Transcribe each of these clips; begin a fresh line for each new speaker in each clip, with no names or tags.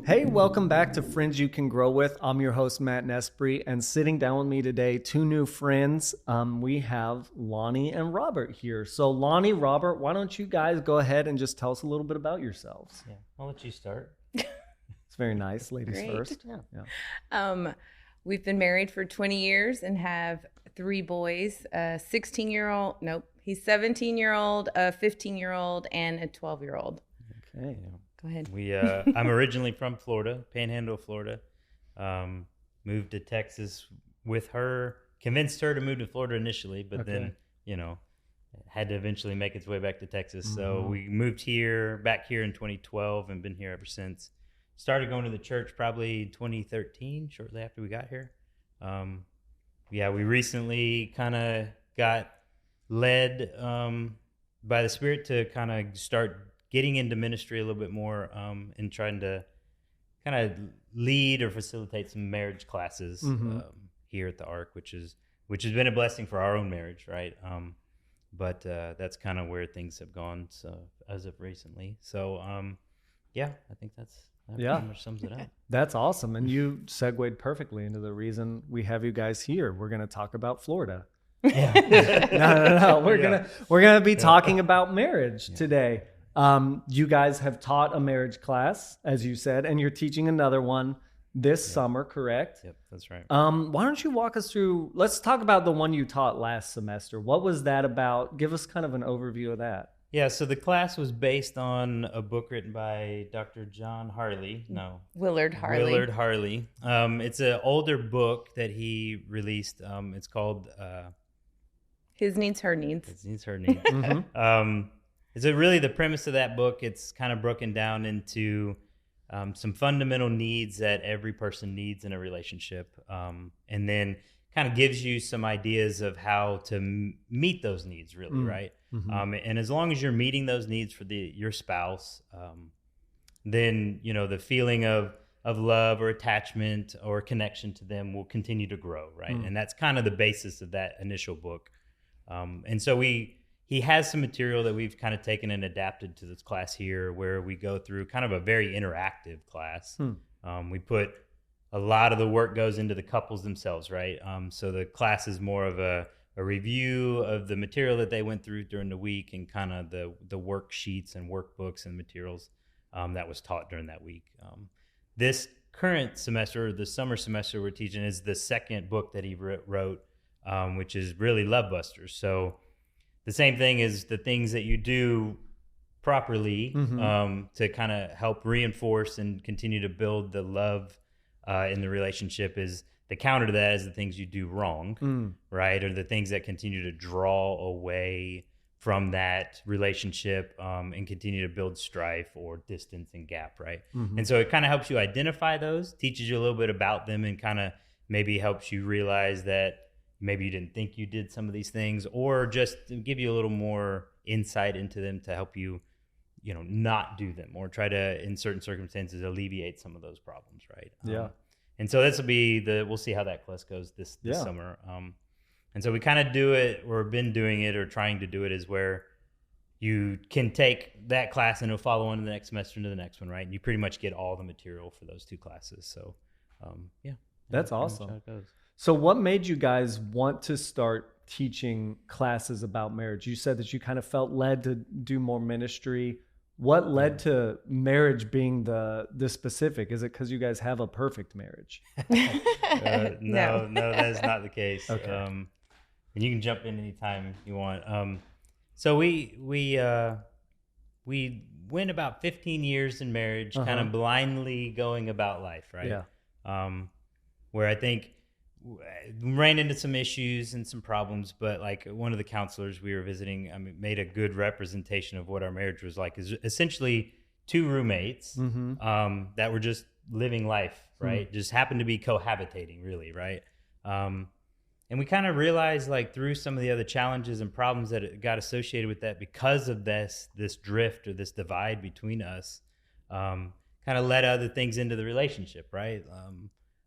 Hey, welcome back to Friends You Can Grow With. I'm your host, Matt Nespri, and sitting down with me today, two new friends. We have Lonnie and Robert here. So Lonnie, Robert, why don't you guys go ahead and just tell us a little bit about yourselves?
Yeah, I'll let you start.
It's very nice. Ladies
Great.
first. Yeah.
We've been married for 20 years and have three boys, a 16-year-old, nope, he's 17-year-old, a 15-year-old, and a 12-year-old.
Okay.
Go ahead.
I'm originally from Florida, Panhandle, Florida. Moved to Texas with her, convinced her to move to Florida initially, but then, had to eventually make its way back to Texas. Mm-hmm. So we moved back here in 2012 and been here ever since. Started going to the church probably 2013, shortly after we got here. We recently kind of got led by the Spirit to kind of start getting into ministry a little bit more and trying to kind of lead or facilitate some marriage classes here at the Ark, which has been a blessing for our own marriage, right? But that's kind of where things have gone as of recently. So, I think that pretty much sums it up.
That's awesome. And you segued perfectly into the reason we have you guys here. We're going to talk about Florida. No. We're gonna be talking about marriage today. You guys have taught a marriage class, as you said, and you're teaching another one this summer, correct?
Yep, that's right.
Why don't you walk us through, let's talk about the one you taught last semester. What was that about? Give us kind of an overview of that.
Yeah, so the class was based on a book written by Dr.
Willard Harley.
Willard Harley. It's an older book that he released. It's called...
His Needs, Her Needs.
His Needs, Her Needs. It's really the premise of that book. It's kind of broken down into some fundamental needs that every person needs in a relationship, and then kind of gives you some ideas of how to meet those needs, really, right? Mm-hmm. And as long as you're meeting those needs for your spouse, then the feeling of love or attachment or connection to them will continue to grow, right? And that's kind of the basis of that initial book. And so he has some material that we've kind of taken and adapted to this class here, where we go through kind of a very interactive class. We put a lot of the work goes into the couples themselves, right? So the class is more of a review of the material that they went through during the week and kind of the worksheets and workbooks and materials that was taught during that week. This current semester, the summer semester we're teaching, is the second book that he wrote, which is really Love Busters. So the same thing is the things that you do properly to kind of help reinforce and continue to build the love in the relationship. Is the counter to that is the things you do wrong, right? Or the things that continue to draw away from that relationship and continue to build strife or distance and gap, right? And so it kind of helps you identify those, teaches you a little bit about them, and kind of maybe helps you realize that maybe you didn't think you did some of these things, or just give you a little more insight into them to help you, not do them, or try to, in certain circumstances, alleviate some of those problems, right? And so this will be we'll see how that class goes this summer. And so we kind of do it, or been doing it, or trying to do it, is where you can take that class and it'll follow on to the next semester into the next one, right? And you pretty much get all the material for those two classes. So,
that's awesome. How it goes. So what made you guys want to start teaching classes about marriage? You said that you kind of felt led to do more ministry. What led to marriage being the specific? Is it because you guys have a perfect marriage?
No, that is not the case.
Okay.
And you can jump in anytime you want. So we went about 15 years in marriage, kind of blindly going about life, right?
Yeah.
Where I think ran into some issues and some problems, but like one of the counselors we were visiting, made a good representation of what our marriage was like. Is essentially two roommates that were just living life, right? Just happened to be cohabitating, really, right? And we kind of realized, like, through some of the other challenges and problems that got associated with that, because of this drift or this divide between us, kind of led other things into the relationship, right?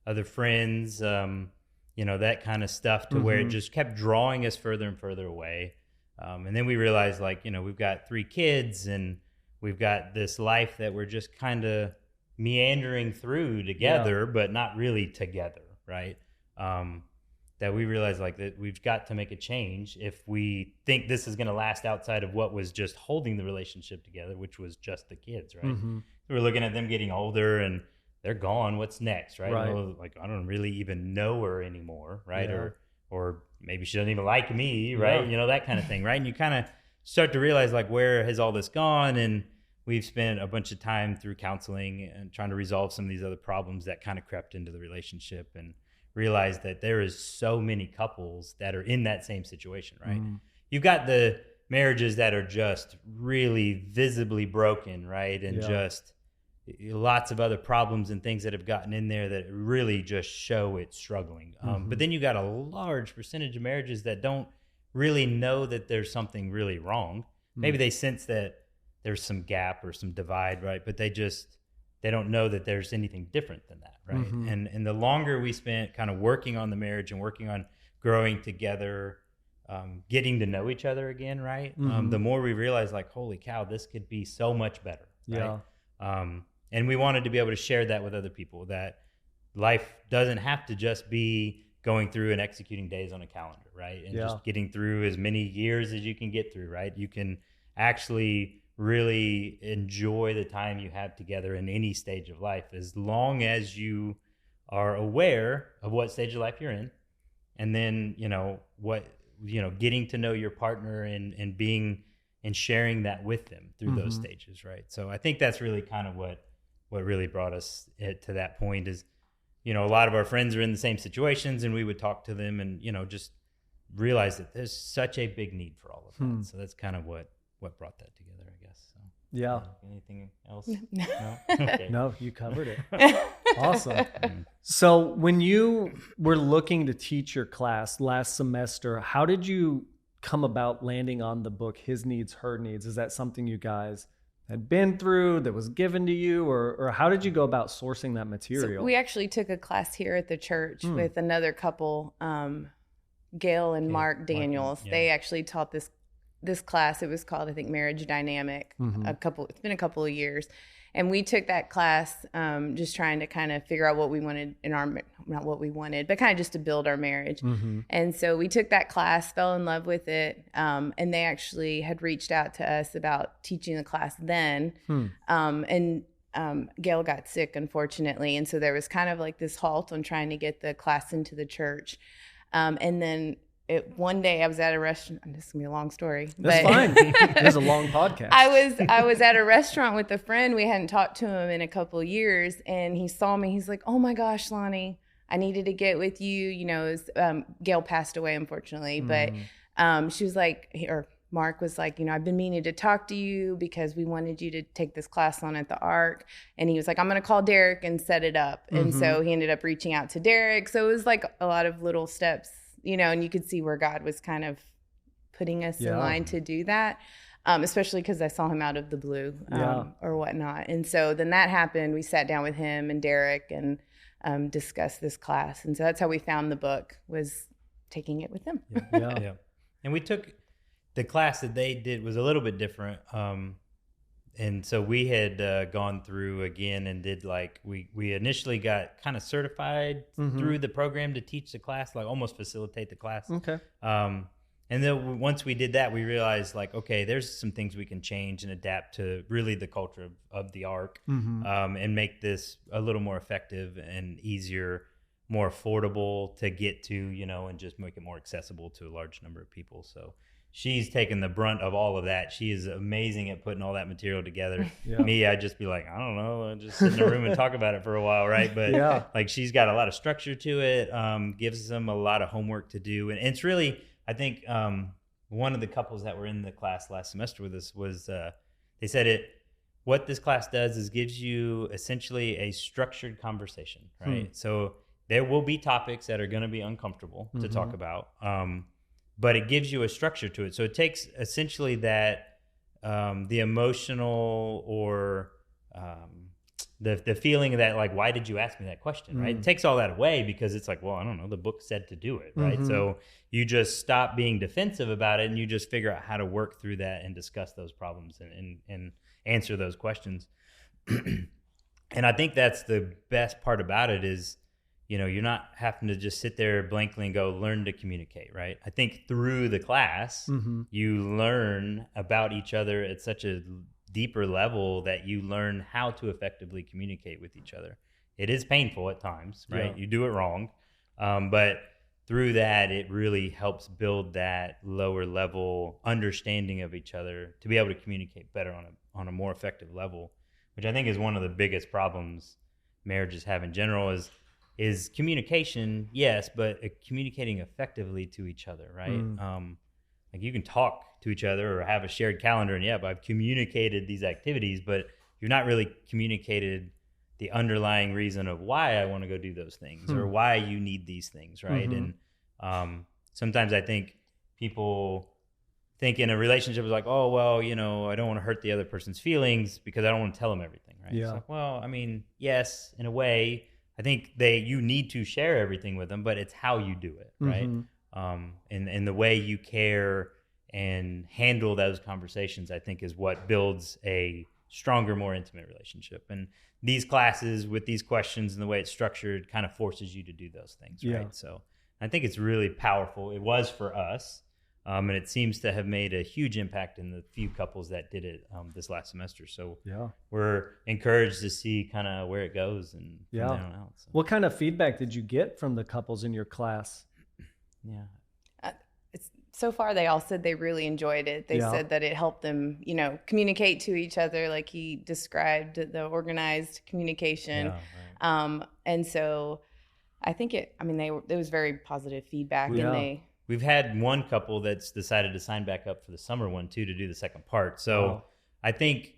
Other friends, that kind of stuff, to where it just kept drawing us further and further away. And then we realized, like, we've got 3 kids and we've got this life that we're just kind of meandering through together, but not really together, right? That we realized like that we've got to make a change if we think this is going to last outside of what was just holding the relationship together, which was just the kids, right? We're looking at them getting older and they're gone. What's next, right? Well, like, I don't really even know her anymore, right? Or maybe she doesn't even like me, right? You know, that kind of thing, right? And you kind of start to realize like, where has all this gone? And we've spent a bunch of time through counseling and trying to resolve some of these other problems that kind of crept into the relationship, and realized that there is so many couples that are in that same situation, right? You've got the marriages that are just really visibly broken, right? And just lots of other problems and things that have gotten in there that really just show it's struggling. But then you got a large percentage of marriages that don't really know that there's something really wrong. Maybe they sense that there's some gap or some divide, right? But they don't know that there's anything different than that, right? And the longer we spent kind of working on the marriage and working on growing together, getting to know each other again, right? The more we realized like, holy cow, this could be so much better, right? And we wanted to be able to share that with other people, that life doesn't have to just be going through and executing days on a calendar, right? And just getting through as many years as you can get through, right? You can actually really enjoy the time you have together in any stage of life, as long as you are aware of what stage of life you're in. And then, getting to know your partner and being and sharing that with them through those stages, right? So I think that's really kind of what really brought us to that point is, a lot of our friends are in the same situations, and we would talk to them and, just realize that there's such a big need for all of that. So that's kind of what brought that together, I guess. So, anything else?
No.
Okay.
No, you covered it. Awesome. So when you were looking to teach your class last semester, how did you come about landing on the book, His Needs, Her Needs? Is that something you guys had been through, that was given to you, or how did you go about sourcing that material?
So we actually took a class here at the church with another couple, Gail and Mark Daniels. They actually taught this class. It was called, I think, Marriage Dynamic. It's been a couple of years. And we took that class just trying to kind of figure out what we wanted not what we wanted, but kind of just to build our marriage. And so we took that class, fell in love with it. And they actually had reached out to us about teaching the class then. And Gail got sick, unfortunately. And so there was kind of like this halt on trying to get the class into the church. And then one day I was at a restaurant. This is gonna be a long story.
That's fine. It's a long podcast.
I was at a restaurant with a friend. We hadn't talked to him in a couple of years, and he saw me. He's like, "Oh my gosh, Lonnie, I needed to get with you." Gail passed away, unfortunately, but she was like, or Mark was like, I've been meaning to talk to you because we wanted you to take this class on at the Ark. And he was like, I'm going to call Derek and set it up. And so he ended up reaching out to Derek. So it was like a lot of little steps, and you could see where God was kind of putting us in line to do that, especially because I saw him out of the blue or whatnot. And so then that happened. We sat down with him and Derek and discussed this class. And so that's how we found the book, was taking it with them.
Yeah. And we took the class that they did was a little bit different. And so we had gone through again and did we initially got kind of certified through the program to teach the class, like almost facilitate the class.
Okay.
And then once we did that, we realized okay, there's some things we can change and adapt to really the culture of the Ark, and make this a little more effective and easier, more affordable to get to, and just make it more accessible to a large number of people. So she's taken the brunt of all of that. She is amazing at putting all that material together. Me, I'd just be like, I don't know, I'll just sit in a room and talk about it for a while, right? But she's got a lot of structure to it, gives them a lot of homework to do. And it's really, I think, one of the couples that were in the class last semester with us was, they said what this class does is gives you essentially a structured conversation, right? So there will be topics that are going to be uncomfortable to talk about, but it gives you a structure to it. So it takes essentially that the emotional or the feeling that why did you ask me that question, right? It takes all that away, because it's well, I don't know, the book said to do it, right? So you just stop being defensive about it, and you just figure out how to work through that and discuss those problems and answer those questions. And I think that's the best part about it is, you're not having to just sit there blankly and go learn to communicate, right? I think through the class, you learn about each other at such a deeper level that you learn how to effectively communicate with each other. It is painful at times, right? Yeah. You do it wrong. But through that, it really helps build that lower level understanding of each other to be able to communicate better on a more effective level, which I think is one of the biggest problems marriages have in general is communication, yes, but communicating effectively to each other, right? Like you can talk to each other or have a shared calendar and but I've communicated these activities, but you're not really communicated the underlying reason of why I want to go do those things or why you need these things, right? And sometimes I think people think in a relationship is like, oh, well, I don't want to hurt the other person's feelings because I don't want to tell them everything, right? Yeah. It's like, well, I mean, yes, in a way, I think you need to share everything with them, but it's how you do it, right? And the way you care and handle those conversations, I think, is what builds a stronger, more intimate relationship. And these classes with these questions and the way it's structured kind of forces you to do those things, right? Yeah. So I think it's really powerful. It was for us, and it seems to have made a huge impact in the few couples that did it this last semester. So we're encouraged to see kind of where it goes and from there on out. So.
What kind of feedback did you get from the couples in your class?
Yeah.
So far, they all said they really enjoyed it. They said that it helped them, communicate to each other, like he described the organized communication. Yeah, right. And so I think it was very positive feedback. Yeah. And
we've had one couple that's decided to sign back up for the summer one too, to do the second part. So I think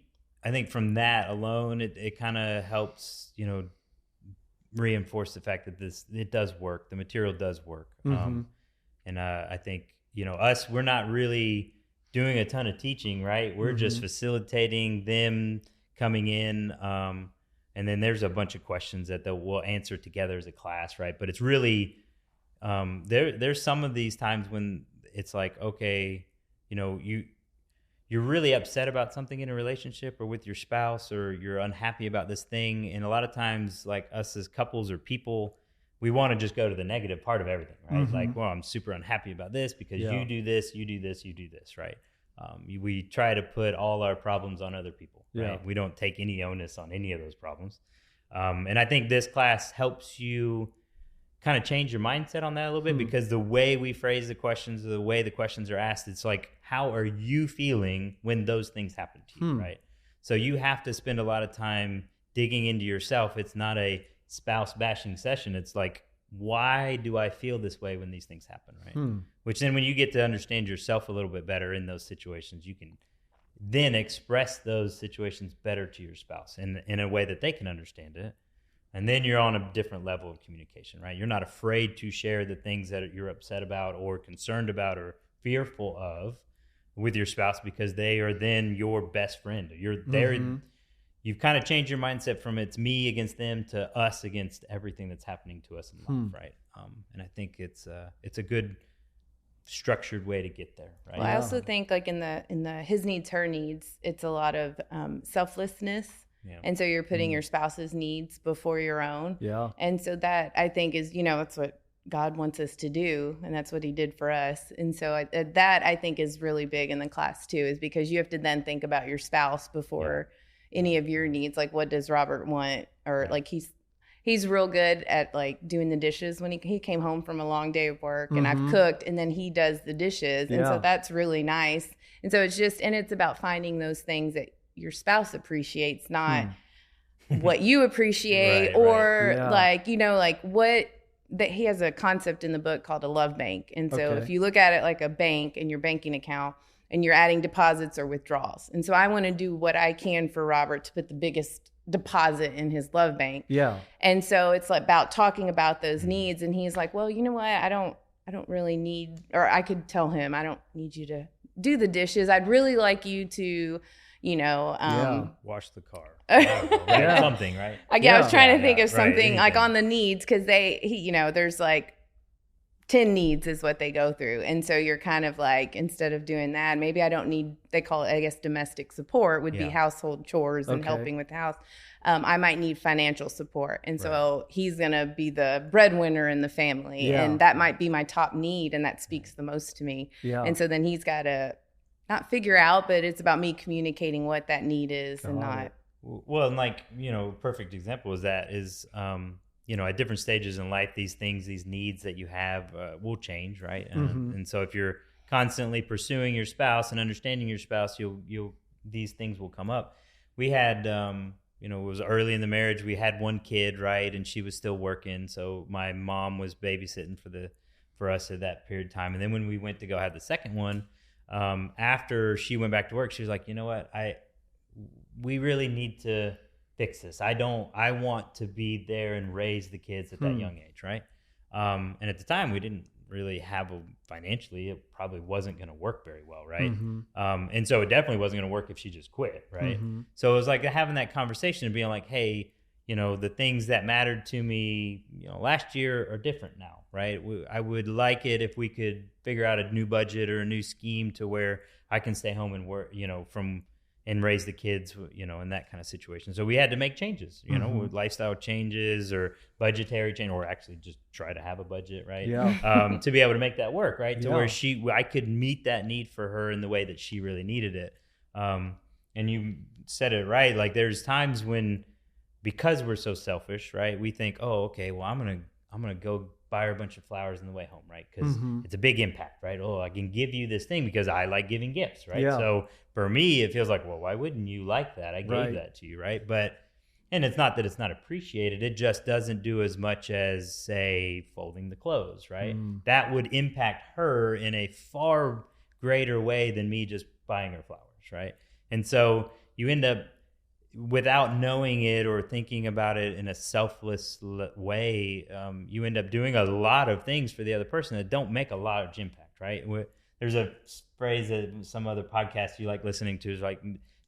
from that alone, it kind of helps, reinforce the fact that it does work. The material does work. And I think, us, we're not really doing a ton of teaching, right? We're just facilitating them coming in. And then there's a bunch of questions that we'll answer together as a class, right? But it's really, there's some of these times when it's like, okay, you're really upset about something in a relationship or with your spouse, or you're unhappy about this thing. And a lot of times, like us as couples or people, we want to just go to the negative part of everything, right? Like, well, I'm super unhappy about this because you do this, you do this, you do this, right? We try to put all our problems on other people, right? Yeah. We don't take any onus on any of those problems. And I think this class helps you kind of change your mindset on that a little bit, because the way we phrase the questions, the way the questions are asked, it's like, how are you feeling when those things happen to you, right? So you have to spend a lot of time digging into yourself. It's not a spouse bashing session. It's like, why do I feel this way when these things happen, right? Which then when you get to understand yourself a little bit better in those situations, you can then express those situations better to your spouse in a way that they can understand it. And then you're on a different level of communication, right? You're not afraid to share the things that you're upset about or concerned about or fearful of with your spouse, because they are then your best friend. You're there. You've kind of changed your mindset from it's me against them to us against everything that's happening to us in life, right? And I think it's a good structured way to get there, right?
Well, I also think like in the his needs, her needs, it's a lot of selflessness. Yeah. And so you're putting your spouse's needs before your own. Yeah. And so that, I think, is, that's what God wants us to do. And that's what he did for us. And so that, I think, is really big in the class too, is because you have to then think about your spouse before any of your needs. Like, what does Robert want? Or like he's real good at like doing the dishes when he came home from a long day of work, and I've cooked, and then he does the dishes. And so that's really nice. And so it's about finding those things that your spouse appreciates, not what you appreciate, like what that he has a concept in the book called a love bank. And so if you look at it like a bank and your banking account, and you're adding deposits or withdrawals. And so I want to do what I can for Robert to put the biggest deposit in his love bank. Yeah. And so it's like about talking about those needs. And he's like, well, you know what? I don't really need, or I could tell him, I don't need you to do the dishes. I'd really like you to,
wash the car. Right? Something, right?
I was trying to think of something like on the needs, because there's like 10 needs is what they go through. And so you're kind of like, instead of doing that, maybe I don't need, they call it, I guess, domestic support would be household chores and helping with the house. I might need financial support. And so he's going to be the breadwinner in the family. And that might be my top need. And that speaks the most to me. And so then he's got to not figure out, but it's about me communicating what that need is and not.
Well, and like, perfect example is that is, at different stages in life, these things, these needs that you have will change, right? And so if you're constantly pursuing your spouse and understanding your spouse, these things will come up. We had, it was early in the marriage. We had one kid, right, and she was still working, so my mom was babysitting for us at that period of time. And then when we went to go have the second one, after she went back to work, she was like, you know what, we really need to fix this. I want to be there and raise the kids at that young age, right? And at the time, we didn't really have financially, it probably wasn't going to work very well, right? And so it definitely wasn't going to work if she just quit, right? So it was like having that conversation and being like, hey, the things that mattered to me, last year are different now, right? I would like it if we could figure out a new budget or a new scheme to where I can stay home and work, and raise the kids, in that kind of situation. So we had to make changes, with lifestyle changes or budgetary change, or actually just try to have a budget, right? To be able to make that work, right? To where I could meet that need for her in the way that she really needed it. And you said it right. Like there's times when, because we're so selfish, right? We think, oh, okay, well, I'm gonna go buy her a bunch of flowers on the way home, right? Because it's a big impact, right? Oh, I can give you this thing because I like giving gifts, right? So for me, it feels like, well, why wouldn't you like that? I gave that to you, right? And it's not that it's not appreciated. It just doesn't do as much as, say, folding the clothes, right? That would impact her in a far greater way than me just buying her flowers, right? And so you end up, without knowing it or thinking about it in a selfless way, you end up doing a lot of things for the other person that don't make a lot of impact, right? There's a phrase that some other podcast you like listening to is like,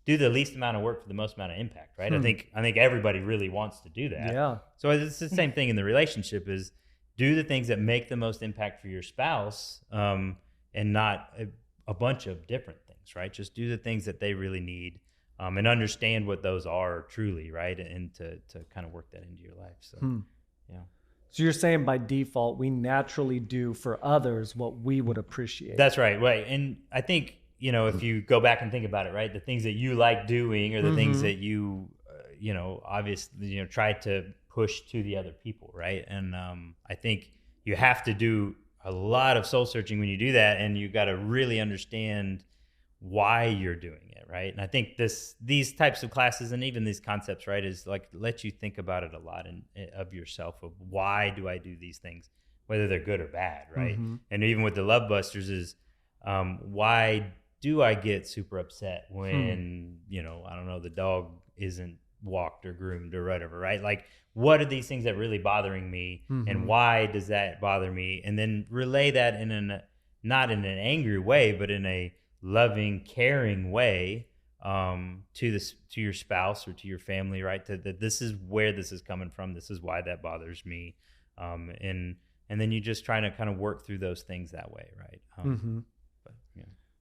do the least amount of work for the most amount of impact, right? I think everybody really wants to do that.
Yeah.
So it's the same thing in the relationship, is do the things that make the most impact for your spouse, and not a bunch of different things, right? Just do the things that they really need. And understand what those are truly, right? And to kind of work that into your life. So, yeah.
So you're saying by default, we naturally do for others what we would appreciate.
That's right. Right. And I think, if you go back and think about it, right, the things that you like doing are the things that you, obviously, try to push to the other people, right? And I think you have to do a lot of soul searching when you do that, and you got to really understand why you're doing it, right? And I think these types of classes and even these concepts, right, is like let you think about it a lot of yourself, of why do I do these things, whether they're good or bad, right? And even with the Love Busters is why do I get super upset when I don't know, the dog isn't walked or groomed or whatever, right? Like what are these things that really bothering me, and why does that bother me? And then relay that not in an angry way, but in a loving, caring way to your spouse or to your family, right? That this is where this is coming from. This is why that bothers me, and then you just try to kind of work through those things that way, right? But,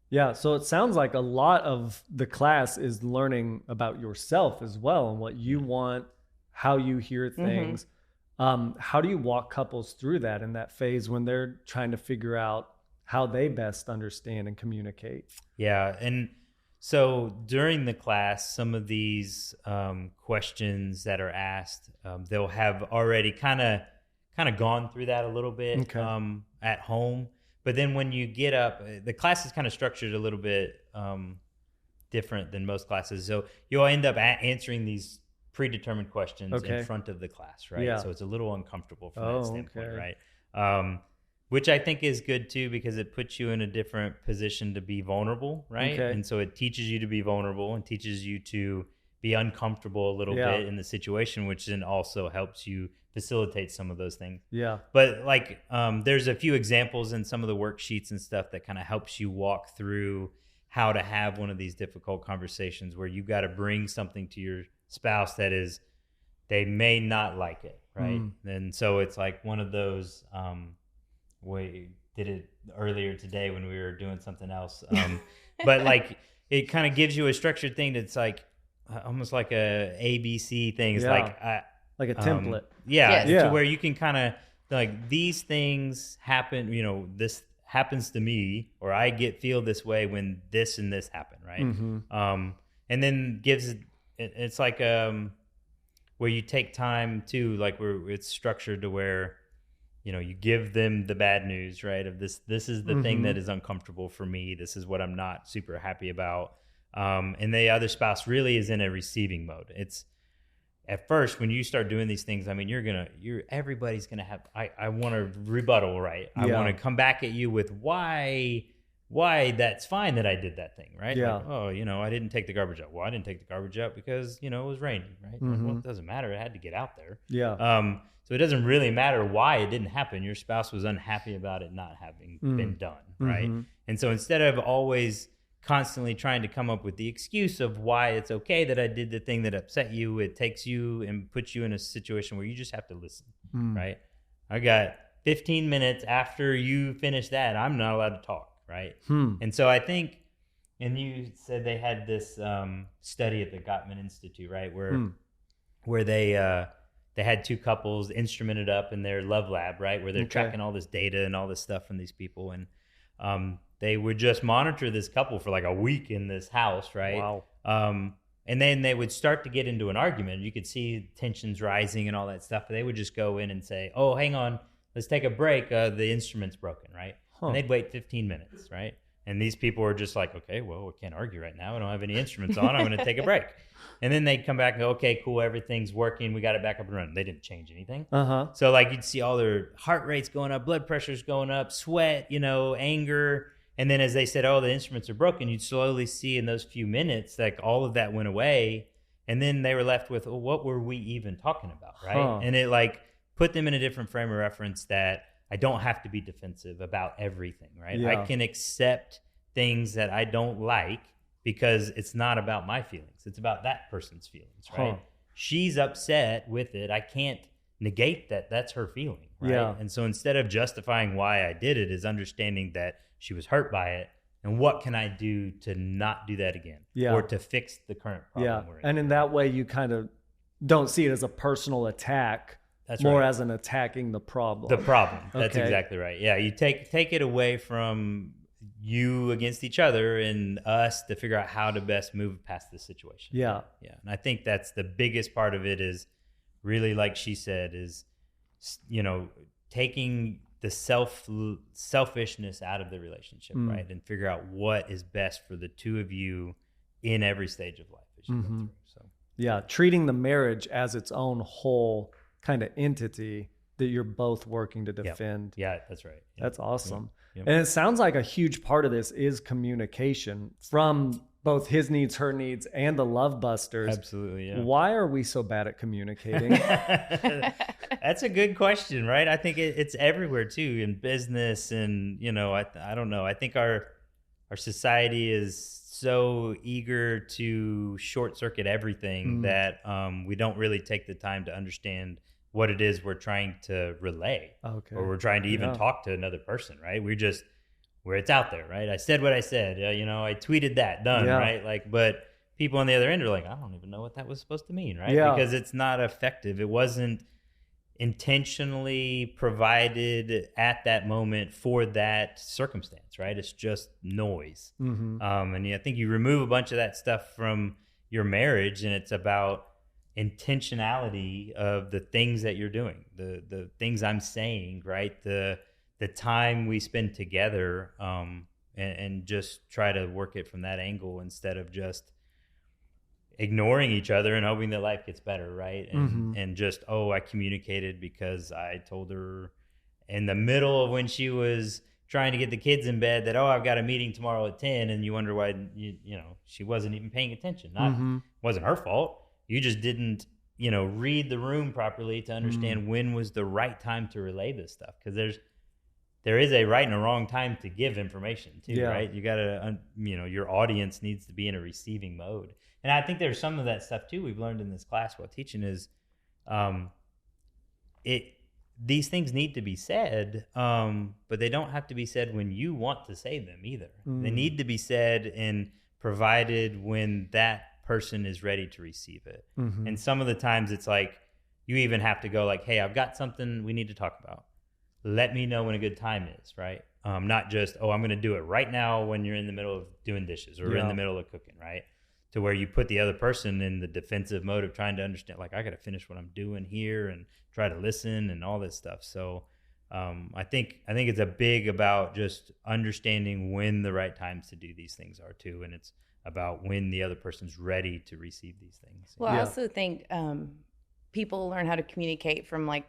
yeah. So it sounds like a lot of the class is learning about yourself as well and what you want, how you hear things. How do you walk couples through that in that phase when they're trying to figure out how they best understand and communicate?
Yeah. And so during the class, some of these questions that are asked, they'll have already kind of gone through that a little bit at home. But then when you get up, the class is kind of structured a little bit different than most classes. So you'll end up answering these predetermined questions in front of the class, right? Yeah. So it's a little uncomfortable from that standpoint, right? Which I think is good too, because it puts you in a different position to be vulnerable, right? And so it teaches you to be vulnerable and teaches you to be uncomfortable a little bit in the situation, which then also helps you facilitate some of those things.
Yeah.
But like, there's a few examples in some of the worksheets and stuff that kind of helps you walk through how to have one of these difficult conversations where you got to bring something to your spouse that is, they may not like it, right? And so it's like one of those, we did it earlier today when we were doing something else. But like, it kind of gives you a structured thing that's like almost like a ABC thing. It's like
a template.
To where you can kind of like, these things happen, this happens to me, or I feel this way when this and this happen, right? Mm-hmm. And then it's like where you take time too, like where it's structured to where you give them the bad news, right? Of this is the thing that is uncomfortable for me. This is what I'm not super happy about. And the other spouse really is in a receiving mode. It's at first when you start doing these things, I mean, everybody's gonna have. I want to rebuttal, right? I want to come back at you with why that's fine that I did that thing, right?
Yeah.
Like, I didn't take the garbage out. Well, I didn't take the garbage out because it was raining, right? Like, well, it doesn't matter. It had to get out there.
Yeah.
So it doesn't really matter why it didn't happen. Your spouse was unhappy about it not having been done, right? And so instead of always constantly trying to come up with the excuse of why it's okay that I did the thing that upset you, it takes you and puts you in a situation where you just have to listen, right? I got 15 minutes after you finish that, I'm not allowed to talk, right? And so I think, and you said they had this study at the Gottman Institute, right, where they had two couples instrumented up in their love lab, right, where they're tracking all this data and all this stuff from these people. And they would just monitor this couple for like a week in this house, right?
Wow.
And then they would start to get into an argument. You could see tensions rising and all that stuff. But they would just go in and say, oh, hang on, let's take a break. The instrument's broken, right? And they'd wait 15 minutes, right? And these people are just like, okay, well, we can't argue right now. I don't have any instruments on. I'm going to take a break. And then they'd come back and go, okay, cool, everything's working. We got it back up and running. They didn't change anything. So like you'd see all their heart rates going up, blood pressure's going up, sweat, anger. And then as they said, oh, the instruments are broken, you'd slowly see in those few minutes, like all of that went away. And then they were left with, well, what were we even talking about, right? And it like put them in a different frame of reference that I don't have to be defensive about everything, right?
Yeah.
I can accept things that I don't like because it's not about my feelings. It's about that person's feelings, right? She's upset with it. I can't negate that. That's her feeling, right?
Yeah.
And so instead of justifying why I did it, is understanding that she was hurt by it and what can I do to not do that again, or to fix the current problem we're in.
And in that way, you kind of don't see it as a personal attack.
That's
more
right.
as an attacking the problem.
The problem. That's exactly right. Yeah, you take it away from you against each other and us to figure out how to best move past this situation.
Yeah.
And I think that's the biggest part of it, is really, like she said, is taking the selfishness out of the relationship, right, and figure out what is best for the two of you in every stage of life as you go through. So
treating the marriage as its own whole kind of entity that you're both working to defend.
Yeah, that's right.
That's awesome.
Yep.
And it sounds like a huge part of this is communication from both his needs, her needs, and the love busters.
Absolutely, yeah.
Why are we so bad at communicating?
That's a good question, right? I think it's everywhere too, in business, and I don't know. I think our society is so eager to short circuit everything that we don't really take the time to understand what it is we're trying to relay, or we're trying to even talk to another person, right? Where it's out there, right? I said what I said, I tweeted that, done, right? Like, but people on the other end are like, I don't even know what that was supposed to mean, right? Because it's not effective. It wasn't intentionally provided at that moment for that circumstance, right? It's just noise. And I think you remove a bunch of that stuff from your marriage, and it's about intentionality of the things that you're doing, the things I'm saying, right? The time we spend together, and just try to work it from that angle instead of just ignoring each other and hoping that life gets better, right? And just, I communicated because I told her in the middle of when she was trying to get the kids in bed that, I've got a meeting tomorrow at 10, and you wonder why she wasn't even paying attention. Wasn't her fault. You just didn't, read the room properly to understand when was the right time to relay this stuff. Because there is a right and a wrong time to give information too, right? You got to, your audience needs to be in a receiving mode. And I think there's some of that stuff too we've learned in this class while teaching is, these things need to be said, but they don't have to be said when you want to say them either. They need to be said and provided when that person is ready to receive it. And some of the times it's like, you even have to go like, hey, I've got something we need to talk about. Let me know when a good time is, right? Not just, I'm going to do it right now when you're in the middle of doing dishes or in the middle of cooking, right? To where you put the other person in the defensive mode of trying to understand, like, I got to finish what I'm doing here and try to listen and all this stuff. So I think it's a big about just understanding when the right times to do these things are too. And it's about when the other person's ready to receive these things.
Well, I also think people learn how to communicate from like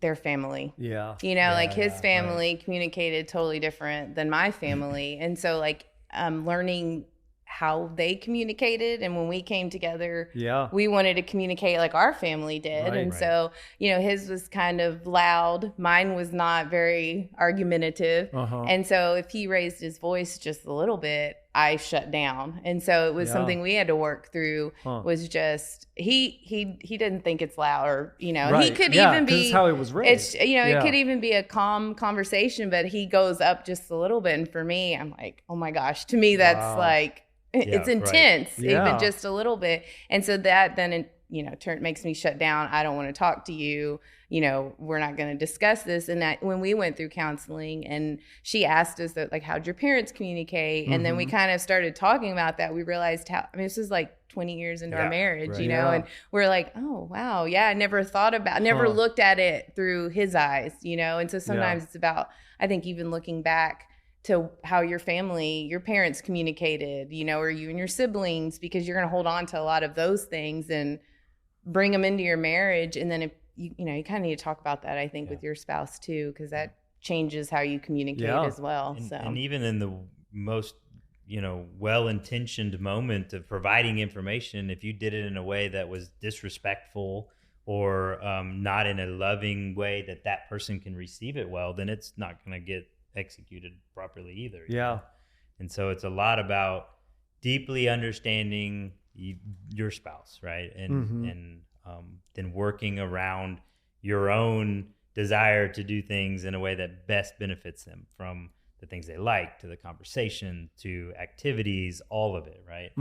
their family.
Yeah.
Like his family communicated totally different than my family. And so like learning how they communicated, and when we came together, we wanted to communicate like our family did. So, his was kind of loud. Mine was not very argumentative. And so if he raised his voice just a little bit, I shut down. And so it was something we had to work through. Was just he didn't think it's loud, or he could even be,
that's how he was raised.
It could even be a calm conversation, but he goes up just a little bit. And for me, I'm like, oh my gosh, to me that's like, it's intense, even just a little bit. And so that then makes me shut down. I don't want to talk to you. We're not going to discuss this. And that when we went through counseling and she asked us that, like, how'd your parents communicate? And then we kind of started talking about that. We realized this is like 20 years into our marriage, and we're like, oh, wow. Yeah. I never looked at it through his eyes, and so sometimes it's about, I think, even looking back to how your parents communicated, or you and your siblings, because you're going to hold on to a lot of those things and bring them into your marriage. And then if you kind of need to talk about that, I think, with your spouse too, because that changes how you communicate as well.
And even in the most, well-intentioned moment of providing information, if you did it in a way that was disrespectful or not in a loving way that person can receive it well, then it's not going to get executed properly either. And so it's a lot about deeply understanding your spouse, right? And then working around your own desire to do things in a way that best benefits them, from the things they like to the conversation to activities, all of it, right?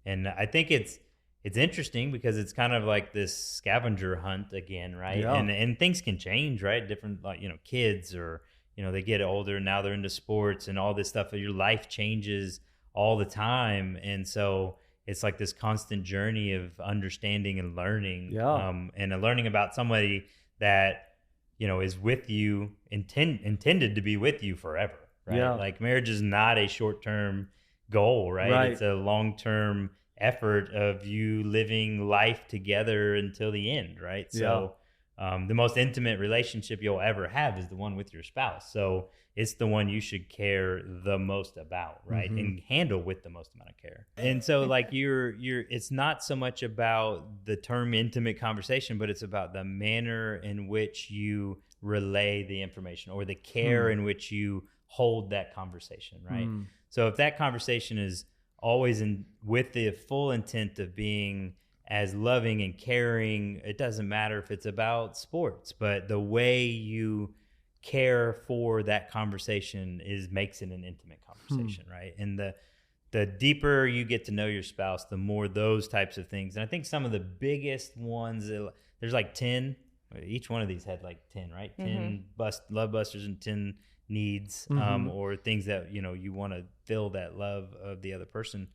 And I think it's interesting because it's kind of like this scavenger hunt again, right? And things can change, right? Different, like, kids, or they get older, now they're into sports and all this stuff. Your life changes all the time. And so it's like this constant journey of understanding and learning, and learning about somebody that, is with you, intended to be with you forever, right? Like, marriage is not a short-term goal, right? It's a long-term effort of you living life together until the end, right? So the most intimate relationship you'll ever have is the one with your spouse. So it's the one you should care the most about, right? And handle with the most amount of care. And so, like, it's not so much about the term intimate conversation, but it's about the manner in which you relay the information, or the care in which you hold that conversation, right? So if that conversation is always with the full intent of being as loving and caring, it doesn't matter if it's about sports, but the way you care for that conversation makes it an intimate conversation, right? And the deeper you get to know your spouse, the more those types of things. And I think some of the biggest ones, there's like 10, each one of these had like 10, right? 10 love busters and 10 needs, or things that, you want to fill that love of the other person.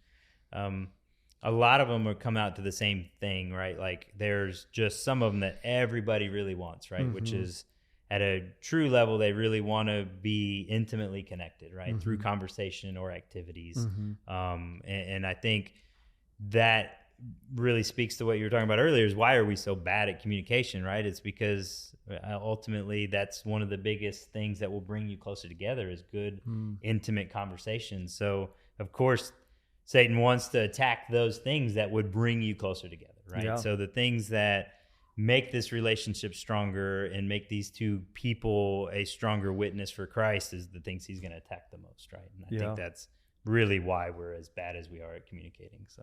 A lot of them will come out to the same thing, right? Like, there's just some of them that everybody really wants, right? Which is, at a true level, they really want to be intimately connected, right? Through conversation or activities. And I think that really speaks to what you were talking about earlier, is why are we so bad at communication, right? It's because ultimately that's one of the biggest things that will bring you closer together, is good, intimate conversations. So, of course, Satan wants to attack those things that would bring you closer together, right? So the things that make this relationship stronger and make these two people a stronger witness for Christ is the things he's going to attack the most, right? And I think that's really why we're as bad as we are at communicating. So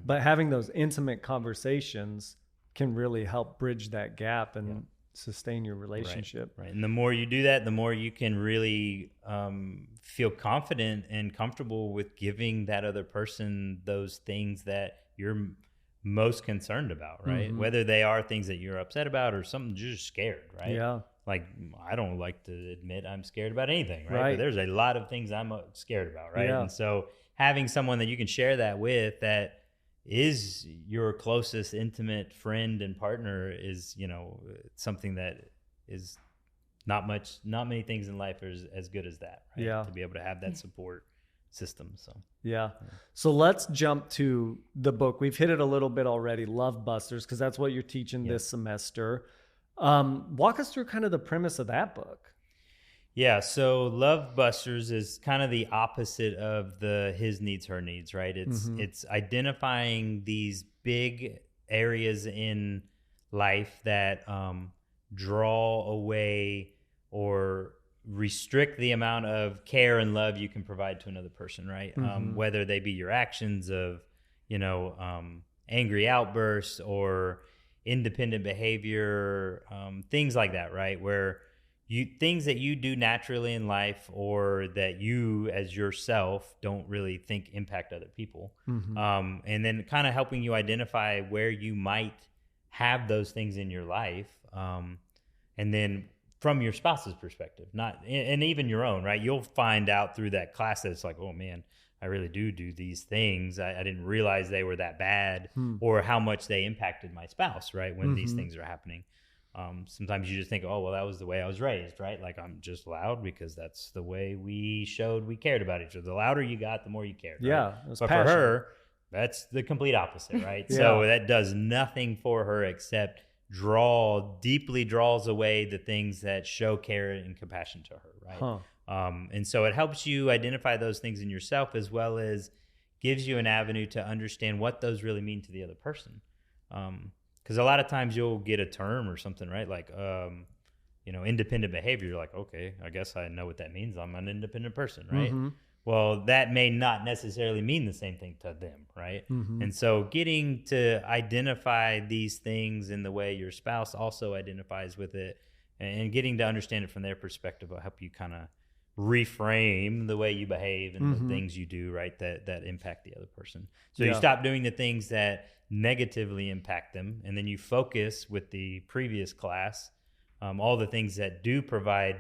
but having those intimate conversations can really help bridge that gap. And sustain your relationship.
Right. And the more you do that, the more you can really feel confident and comfortable with giving that other person those things that you're most concerned about, right?
Mm-hmm.
Whether they are things that you're upset about or something you're just scared, right?
Yeah.
Like, I don't like to admit I'm scared about anything, right?
Right.
But there's a lot of things I'm scared about, right?
Yeah.
And so having someone that you can share that with, that is your closest intimate friend and partner, is, you know, something that is not many things in life are as good as that, right?
Yeah.
To be able to have that support system. So
yeah. So let's jump to the book. We've hit it a little bit already, Love Busters, because that's what you're teaching this semester. Walk us through kind of the premise of that book.
Yeah, so Love Busters is kind of the opposite of the his needs, her needs, right? It's identifying these big areas in life that draw away or restrict the amount of care and love you can provide to another person, right? Whether they be your actions of, you know, angry outbursts or independent behavior, things like that, right? Where things that you do naturally in life, or that you as yourself don't really think impact other people. And then kind of helping you identify where you might have those things in your life. And then from your spouse's perspective, and even your own, right? You'll find out through that class that it's like, oh man, I really do these things. I didn't realize they were that bad, or how much they impacted my spouse, right? When these things are happening. Sometimes you just think, oh, well, that was the way I was raised, right? Like, I'm just loud because that's the way we showed we cared about each other. The louder you got, the more you cared.
Yeah.
Right?
It was
but
passion.
for her, that's the complete opposite, right?
Yeah.
So that does nothing for her except deeply draws away the things that show care and compassion to her, right? And so it helps you identify those things in yourself, as well as gives you an avenue to understand what those really mean to the other person. Because a lot of times you'll get a term or something, right? Like, you know, independent behavior. You're like, okay, I guess I know what that means. I'm an independent person, right? Well, that may not necessarily mean the same thing to them, right? And so getting to identify these things in the way your spouse also identifies with it, and getting to understand it from their perspective will help you kind of reframe the way you behave and the things you do, right, that impact the other person. So you stop doing the things that negatively impact them, and then you focus with the previous class all the things that do provide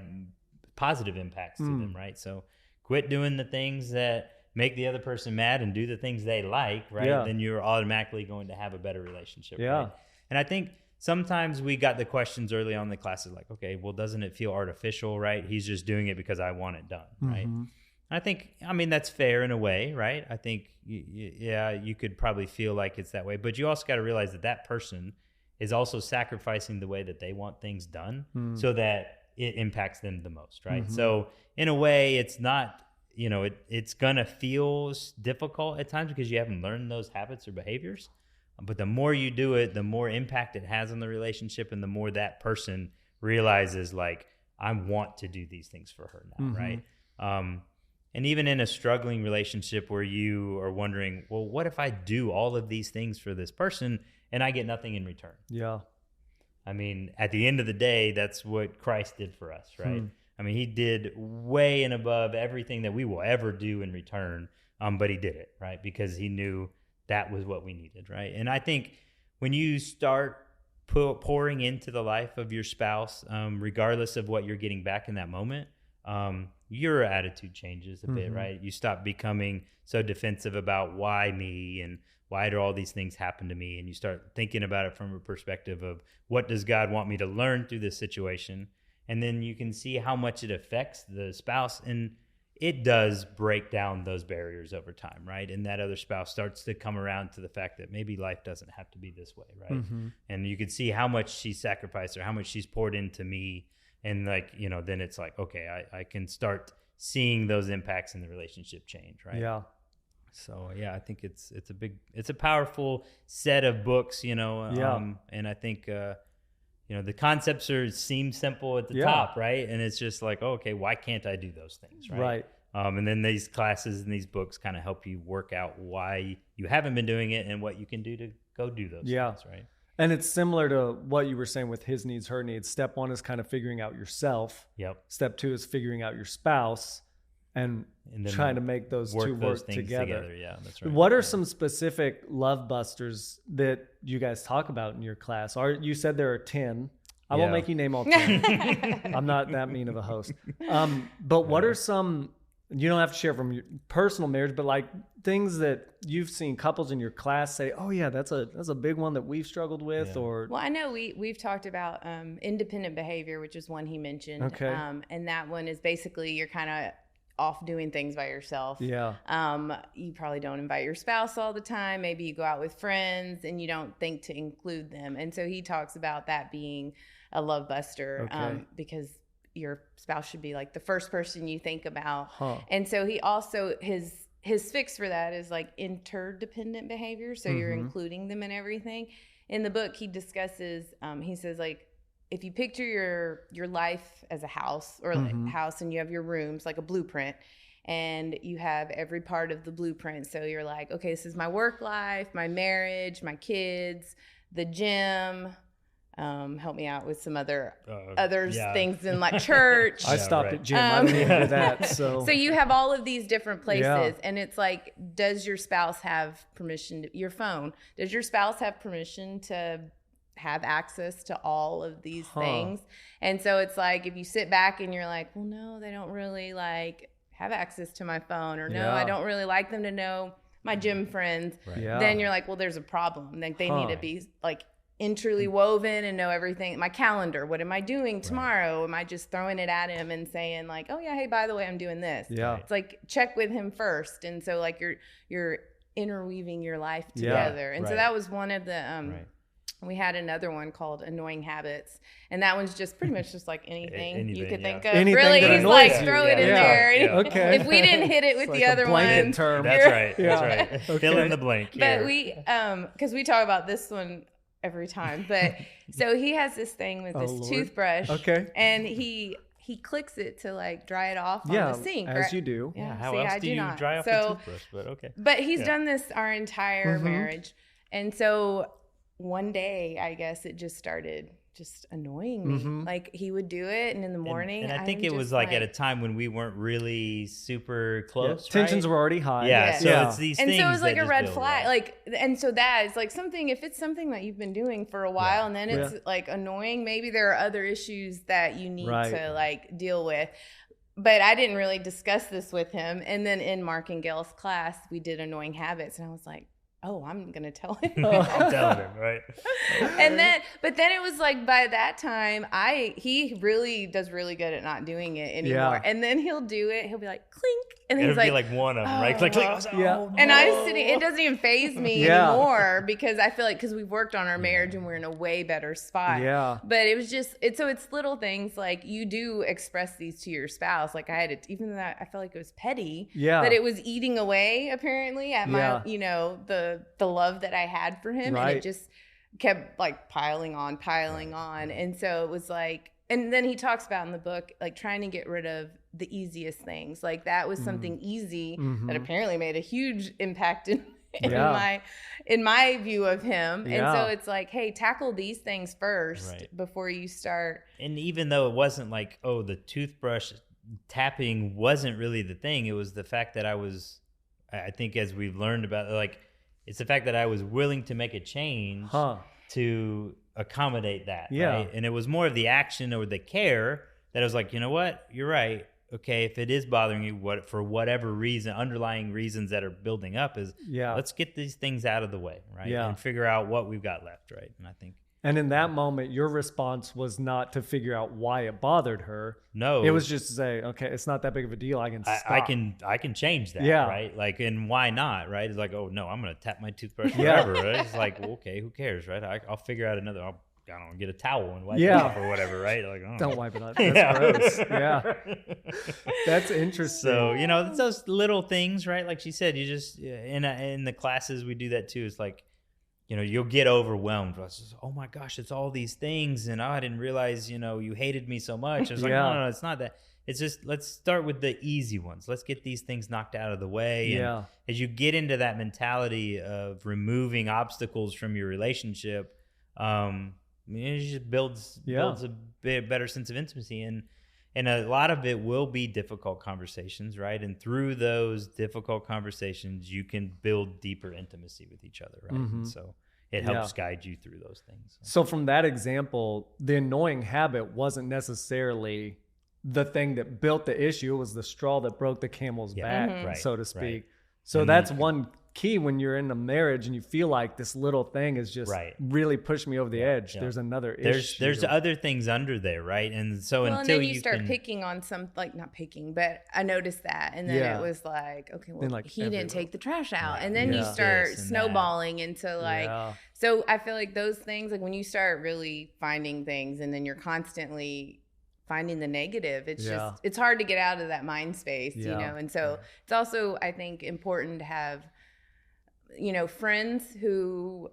positive impacts to them, right? So quit doing the things that make the other person mad and do the things they like, right? Then you're automatically going to have a better relationship, right? And I think sometimes we got the questions early on in the classes like, okay, well, doesn't it feel artificial, right? He's just doing it because I want it done, right? I think, I mean, that's fair in a way, right? I think, you could probably feel like it's that way, but you also got to realize that person is also sacrificing the way that they want things done so that it impacts them the most, right? So in a way, it's not, you know, it's going to feel difficult at times because you haven't learned those habits or behaviors. But the more you do it, the more impact it has on the relationship, and the more that person realizes, like, I want to do these things for her now, right? And even in a struggling relationship where you are wondering, well, what if I do all of these things for this person and I get nothing in return?
Yeah.
I mean, at the end of the day, that's what Christ did for us, right? I mean, he did way and above everything that we will ever do in return, but he did it, right? Because he knew that was what we needed, right? And I think when you start pouring into the life of your spouse, regardless of what you're getting back in that moment, your attitude changes a bit, right? You stop becoming so defensive about why me and why do all these things happen to me? And you start thinking about it from a perspective of, what does God want me to learn through this situation? And then you can see how much it affects the spouse, and it does break down those barriers over time, right? And that other spouse starts to come around to the fact that maybe life doesn't have to be this way, right? And you can see how much she sacrificed or how much she's poured into me. And, like, you know, then it's like, okay, I can start seeing those impacts in the relationship change, right?
Yeah.
So, I think it's a powerful set of books, you know, and I think, you know, the concepts seem simple at the top, right? And it's just like, oh, okay, why can't I do those things, right? And then these classes and these books kind of help you work out why you haven't been doing it and what you can do to go do those things, right?
And it's similar to what you were saying with his needs, her needs. Step 1 is kind of figuring out yourself.
Yep.
Step 2 is figuring out your spouse and then trying to make those two work together.
Yeah, that's right.
What are some specific love busters that you guys talk about in your class? You said there are 10. I won't make you name all 10. I'm not that mean of a host. But what are some, you don't have to share from your personal marriage, but like things that you've seen couples in your class say, oh yeah, that's a big one that we've struggled with, or.
Well, I know we've talked about independent behavior, which is one he mentioned.
Okay.
And that one is basically you're kind of off doing things by yourself.
Yeah.
You probably don't invite your spouse all the time. Maybe you go out with friends and you don't think to include them. And so he talks about that being a love buster, because your spouse should be like the first person you think about. And so he also, his fix for that is like interdependent behavior. So you're including them in everything. In the book, he discusses, he says like, if you picture your life as a house or house, and you have your rooms like a blueprint, and you have every part of the blueprint. So you're like, okay, this is my work life, my marriage, my kids, the gym. Help me out with some other things in like church.
I stopped at gym. I don't even do that. So
you have all of these different places, and it's like, does your spouse have permission to your phone? Does your spouse have permission to have access to all of these things? And so it's like, if you sit back and you're like, well, no, they don't really like have access to my phone, or no, I don't really like them to know my gym friends. Then you're like, well, there's a problem. Like they need to be like intricately woven and know everything. My calendar, what am I doing tomorrow? Am I just throwing it at him and saying like, oh yeah, hey, by the way, I'm doing this. It's like, check with him first. And so like you're interweaving your life together. And so that was one of the we had another one called Annoying Habits, and that one's just pretty much just like anything you could think of.
Anything
really, he's like,
you.
throw it in there.
Okay.
If we didn't hit it with
like
the other one,
term.
That's right. That's right.
Okay.
Fill in the blank.
But we, because we talk about this one every time. But so he has this thing with this toothbrush.
Okay.
And he clicks it to like dry it off on the sink.
As you do.
Yeah. How else do you dry off the toothbrush? But okay.
But he's done this our entire marriage, and so one day, I guess it just started just annoying me. Like he would do it, and in the morning,
and I think it was like at a time when we weren't really super close.
Tensions were already high.
So it's these things.
And so it was like
that
a red
build
flag.
up.
Like, and so that is like something. If it's something that you've been doing for a while, and then it's like annoying, maybe there are other issues that you need to like deal with. But I didn't really discuss this with him. And then in Mark and Gail's class, we did Annoying Habits, and I was like, oh, I'm going to tell him.
I'm telling him, right?
But then it was like, by that time, he really does really good at not doing it anymore. And then he'll do it. He'll be like, clink. And he's like,
be like one of them, right? Like,
no. And I was sitting, it doesn't even faze me anymore, because I feel like, because we've worked on our marriage and we're in a way better spot. But it was just, so it's little things like you do express these to your spouse. Like I had it, even though I felt like it was petty, but it was eating away apparently at my, the love that I had for him. And it just kept like piling on. And so it was like, and then he talks about in the book, like trying to get rid of the easiest things. Like that was something easy that apparently made a huge impact in my view of him. And so it's like, hey, tackle these things first before you start.
And even though it wasn't like, oh, the toothbrush tapping wasn't really the thing, it was the fact that I think as we've learned about, like, it's the fact that I was willing to make a change to accommodate that. Right? And it was more of the action or the care that I was like, you know what? You're right. Okay, if it is bothering you, for whatever reason, underlying reasons that are building up, is let's get these things out of the way, right? And figure out what we've got left, right? And I think.
And in that moment, your response was not to figure out why it bothered her.
No,
it was just to say, okay, it's not that big of a deal. I can stop.
I can change that. Right. Like, and why not? Right. It's like, oh no, I'm going to tap my toothbrush forever. Right? It's like, well, okay, who cares? Right. I'll figure out another. I don't know, get a towel and wipe it off or whatever. Right. Like,
don't wipe it off. That's gross. That's interesting.
So, it's those little things, right? Like she said, you just, in the classes, we do that too. It's like, you'll get overwhelmed. Just, oh my gosh, it's all these things. And I didn't realize, you hated me so much. It's like, no, it's not that. It's just, let's start with the easy ones. Let's get these things knocked out of the way. And as you get into that mentality of removing obstacles from your relationship, it just builds a bit better sense of intimacy, and a lot of it will be difficult conversations, right? And through those difficult conversations, you can build deeper intimacy with each other, right? And so it helps guide you through those things.
So from that example, the annoying habit wasn't necessarily the thing that built the issue. It was the straw that broke the camel's back, so to speak. Right. So and that's one key when you're in a marriage and you feel like this little thing is just really pushing me over the edge. There's another issue.
There's other things under there, right? And so
until and then you start picking on some, like not picking, but I noticed that, and then it was like, okay, well, like he didn't take the trash out, and then you start snowballing into like. So I feel like those things, like when you start really finding things, and then you're constantly finding the negative, it's just it's hard to get out of that mind space, you know. And so it's also, I think, important to have, you know, friends who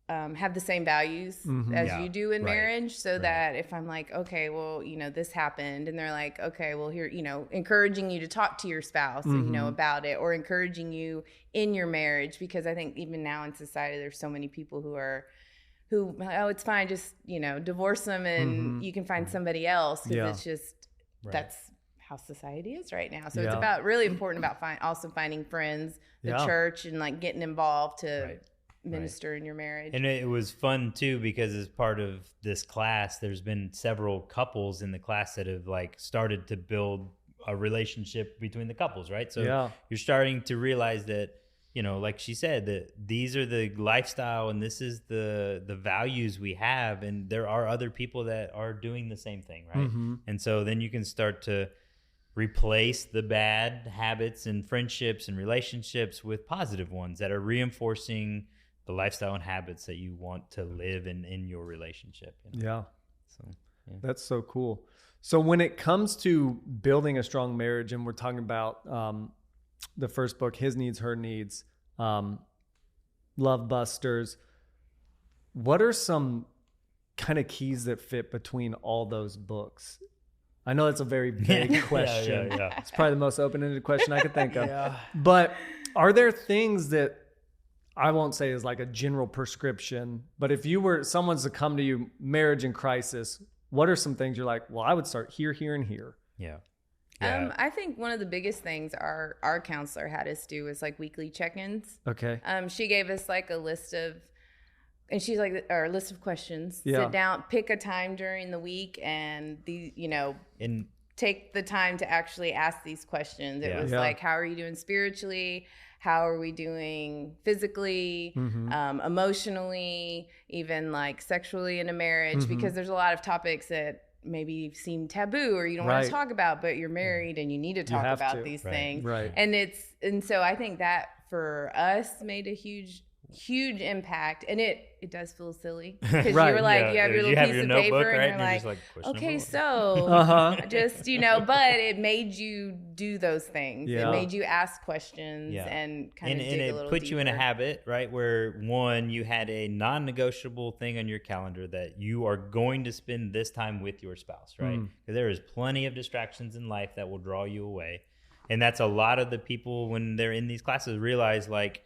have the same values as you do in marriage, so that if I'm like, okay, well, you know, this happened, and they're like, okay, well, here, you know, encouraging you to talk to your spouse, you know, about it, or encouraging you in your marriage, because I think even now in society, there's so many people who oh, it's fine, just, you know, divorce them and you can find somebody else, because it's just that's how society is right now. So it's about really important about also finding friends, the church, and like getting involved to minister in your marriage.
And it was fun too, because as part of this class, there's been several couples in the class that have like started to build a relationship between the couples, right? So you're starting to realize that, you know, like she said, that these are the lifestyle and this is the values we have, and there are other people that are doing the same thing, right? And so then you can start to replace the bad habits and friendships and relationships with positive ones that are reinforcing the lifestyle and habits that you want to live in your relationship. You know? So
that's so cool. So when it comes to building a strong marriage, and we're talking about the first book, His Needs, Her Needs, Love Busters, what are some kind of keys that fit between all those books? I know that's a very vague question. It's probably the most open-ended question I could think of. But are there things that, I won't say is like a general prescription, but if someone's to come to you, marriage in crisis, what are some things you're like, well, I would start here, here, and here?
I think one of the biggest things our counselor had us do was like weekly check-ins.
Okay.
She gave us like a list of questions. Sit down, pick a time during the week, and take the time to actually ask these questions. It was like, how are you doing spiritually? How are we doing physically, emotionally, even like sexually in a marriage? Because there's a lot of topics that maybe seem taboo or you don't want to talk about, but you're married and you need to talk about these things. And so I think that for us made a huge impact, and it does feel silly because you were like, you have your little piece of paper, and you're like okay, so just, but it made you do those things. It made you ask questions and kind of dig a little
it put
deeper.
you in a habit, right, where one, you had a non-negotiable thing on your calendar that you are going to spend this time with your spouse, right? Because there is plenty of distractions in life that will draw you away, and that's a lot of the people when they're in these classes realize, like,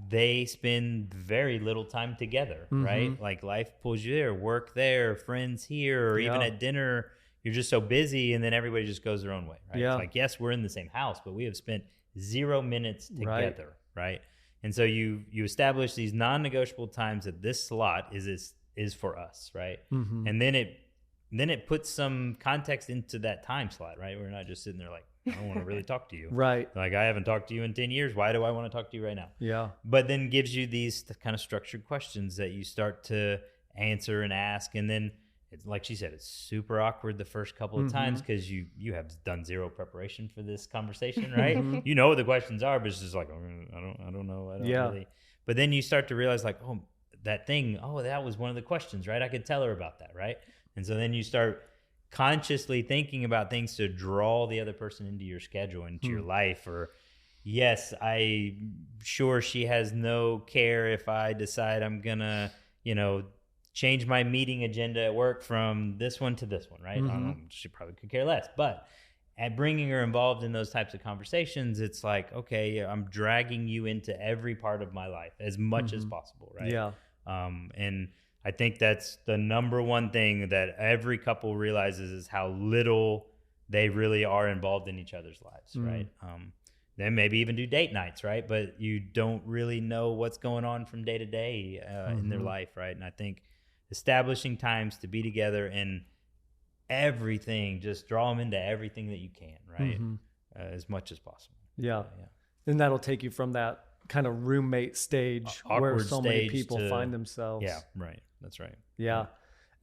they spend very little time together, right? Like life pulls you there, work there, friends here, or even at dinner, you're just so busy, and then everybody just goes their own way, right? It's like, yes, we're in the same house, but we have spent 0 minutes together, right? And so you establish these non-negotiable times that this slot is for us, right? And then it puts some context into that time slot, right? We're not just sitting there like, I don't want to really talk to you. Like, I haven't talked to you in 10 years. Why do I want to talk to you right now? But then gives you these kind of structured questions that you start to answer and ask. And then, it's like she said, it's super awkward the first couple of times because you have done zero preparation for this conversation, right? You know what the questions are, but it's just like, I don't know. I don't really. But then you start to realize, like, that was one of the questions, right? I could tell her about that, right? And so then you start consciously thinking about things to draw the other person into your schedule, into your life. Or, yes, I'm sure she has no care if I decide I'm gonna, change my meeting agenda at work from this one to this one, right? I don't know, she probably could care less. But at bringing her involved in those types of conversations, it's like, okay, I'm dragging you into every part of my life as much as possible, right? And I think that's the number one thing that every couple realizes is how little they really are involved in each other's lives, right? Then maybe even do date nights, right? But you don't really know what's going on from day to day in their life, right? And I think establishing times to be together and everything, just draw them into everything that you can, right? As much as possible.
Yeah. And that'll take you from that kind of roommate stage where so many people find themselves.
Yeah, right. That's right.
Yeah.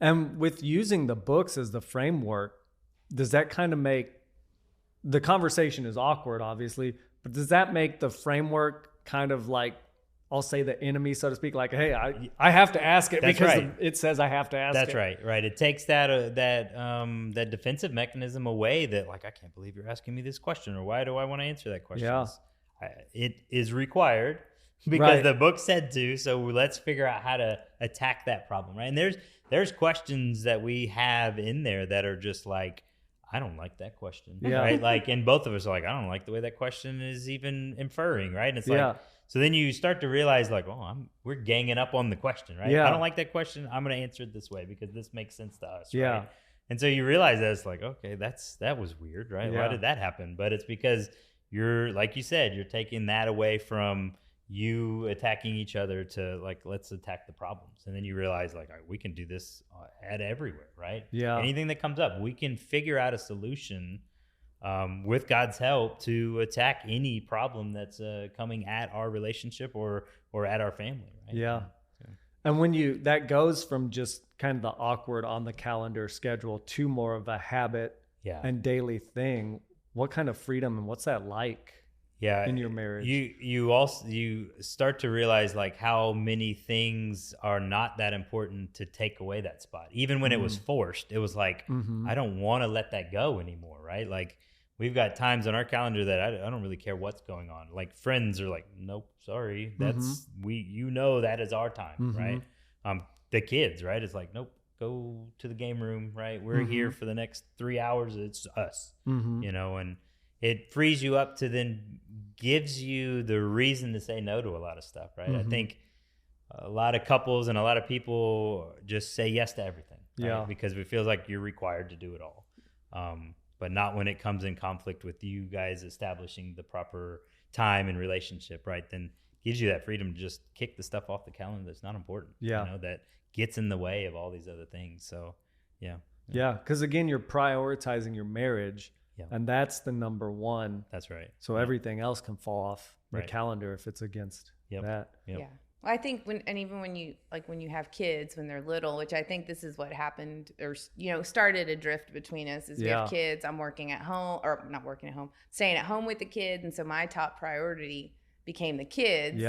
And with using the books as the framework, does that kind of make the conversation is awkward, obviously, but does that make the framework kind of like, I'll say the enemy, so to speak, like, hey, I have to ask it because it says I have to ask it.
That's right. Right. It takes that defensive mechanism away that like, I can't believe you're asking me this question, or why do I want to answer that question?
Yeah.
It is required because the book said to, so let's figure out how to attack that problem. Right. And there's questions that we have in there that are just like, I don't like that question.
Yeah.
Right. Like, and both of us are like, I don't like the way that question is even inferring. Right. And it's like, so then you start to realize like, we're ganging up on the question, right?
Yeah.
I don't like that question. I'm going to answer it this way because this makes sense to us.
Yeah.
Right? And so you realize that it's like, okay, that was weird, right?
Yeah.
Why did that happen? But it's because you're, like you said, you're taking that away from you attacking each other to like, let's attack the problems. And then you realize like, all right, we can do this at everywhere, right?
Yeah.
Anything that comes up, we can figure out a solution with God's help to attack any problem that's coming at our relationship or at our family, right?
Yeah.
So.
And when that goes from just kind of the awkward on the calendar schedule to more of a habit and daily thing, what kind of freedom and what's that like in your marriage?
You start to realize like how many things are not that important to take away that spot. Even when it was forced, it was like, I don't want to let that go anymore, right? Like, we've got times on our calendar that I don't really care what's going on. Like friends are like, nope, sorry. That's that is our time, right? The kids, right? It's like, nope, go to the game room, right? We're here for the next 3 hours. It's us, and it frees you up to then gives you the reason to say no to a lot of stuff, right? I think a lot of couples and a lot of people just say yes to everything, right? Because it feels like you're required to do it all. But not when it comes in conflict with you guys establishing the proper time and relationship, right? Then gives you that freedom to just kick the stuff off the calendar that's not important, that gets in the way of all these other things. So, yeah. Because
again, you're prioritizing your marriage, and that's the number one.
That's right.
So everything else can fall off the calendar if it's against that.
Yep.
Yeah. I think even when you have kids when they're little, which I think this is what happened or started a drift between us is we have kids. I'm working at home or not working at home, staying at home with the kids, and so my top priority became the kids